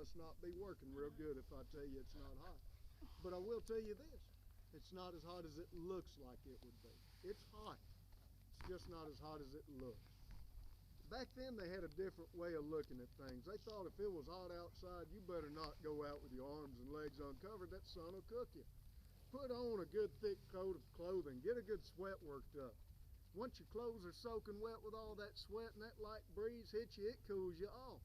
must not be working real good if I tell you it's not hot. But I will tell you this, it's not as hot as it looks like it would be. It's hot, it's just not as hot as it looks. Back then they had a different way of looking at things. They thought if it was hot outside, you better not go out with your arms and legs uncovered, that sun will cook you. Put on a good thick coat of clothing, get a good sweat worked up. Once your clothes are soaking wet with all that sweat and that light breeze hits you, it cools you off.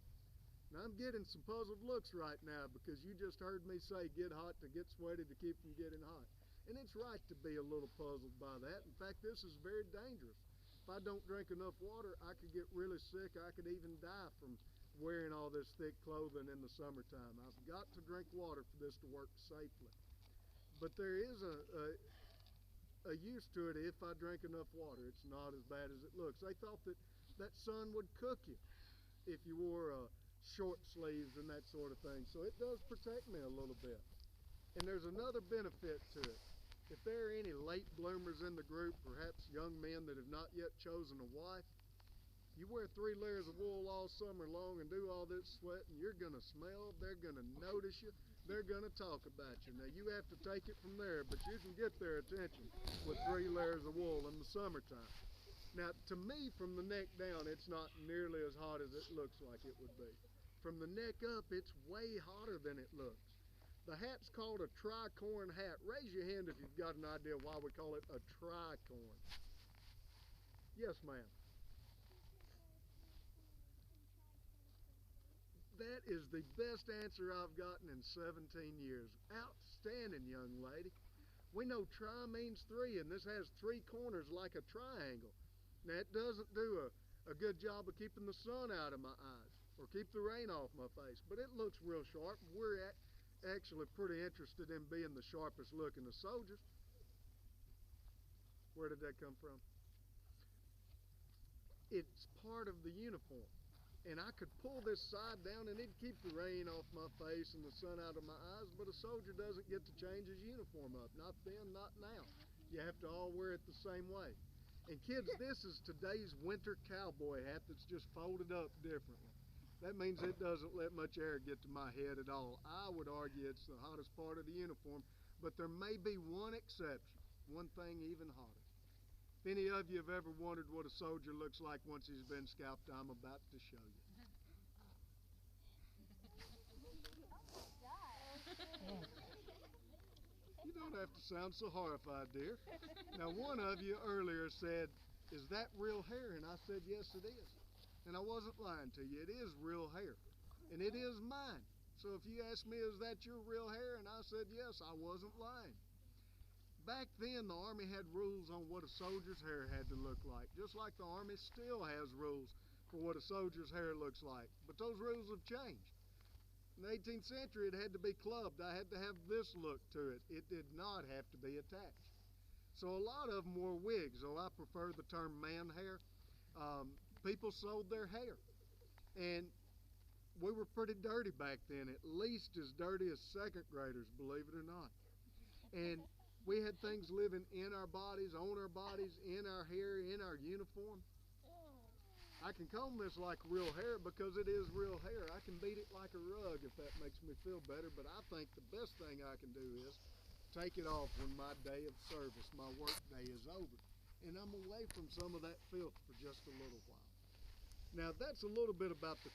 Now I'm getting some puzzled looks right now because you just heard me say get hot to get sweaty to keep from getting hot. And it's right to be a little puzzled by that. In fact, this is very dangerous. If I don't drink enough water, I could get really sick. I could even die from wearing all this thick clothing in the summertime. I've got to drink water for this to work safely. But there is a use to it if I drink enough water. It's not as bad as it looks. They thought that sun would cook you if you wore short sleeves and that sort of thing. So it does protect me a little bit. And there's another benefit to it. If there are any late bloomers in the group, perhaps young men that have not yet chosen a wife, you wear 3 layers of wool all summer long and do all this sweating, you're going to smell, they're going to notice you, they're going to talk about you. Now you have to take it from there, but you can get their attention with 3 layers of wool in the summertime. Now to me, from the neck down, it's not nearly as hot as it looks like it would be. From the neck up, it's way hotter than it looks. The hat's called a tricorn hat. Raise your hand if you've got an idea why we call it a tricorn. Yes, ma'am. That is the best answer I've gotten in 17 years. Outstanding, young lady. We know tri means 3, and this has 3 corners like a triangle. Now, it doesn't do a good job of keeping the sun out of my eyes or keep the rain off my face, but it looks real sharp. We're actually pretty interested in being the sharpest looking of soldiers. Where did that come from? It's part of the uniform. And I could pull this side down and it'd keep the rain off my face and the sun out of my eyes, but a soldier doesn't get to change his uniform up. Not then, not now. You have to all wear it the same way. And kids, this is today's winter cowboy hat that's just folded up differently. That means it doesn't let much air get to my head at all. I would argue it's the hottest part of the uniform, but there may be one exception, one thing even hotter. If any of you have ever wondered what a soldier looks like once he's been scalped, I'm about to show you. You don't have to sound so horrified, dear. Now, one of you earlier said, "Is that real hair?" And I said, "Yes, it is." And I wasn't lying to you. It is real hair. And it is mine. So if you ask me, "Is that your real hair?" and I said, "Yes," I wasn't lying. Back then, the Army had rules on what a soldier's hair had to look like, just like the Army still has rules for what a soldier's hair looks like. But those rules have changed. In the 18th century, it had to be clubbed. I had to have this look to it. It did not have to be attached. So a lot of them wore wigs, though I prefer the term man hair. People sold their hair. And we were pretty dirty back then, at least as dirty as second graders, believe it or not. And we had things living in our bodies, on our bodies, in our hair, in our uniform. I can comb this like real hair because it is real hair. I can beat it like a rug if that makes me feel better, but I think the best thing I can do is take it off when my day of service, my work day is over. And I'm away from some of that filth for just a little while. Now that's a little bit about the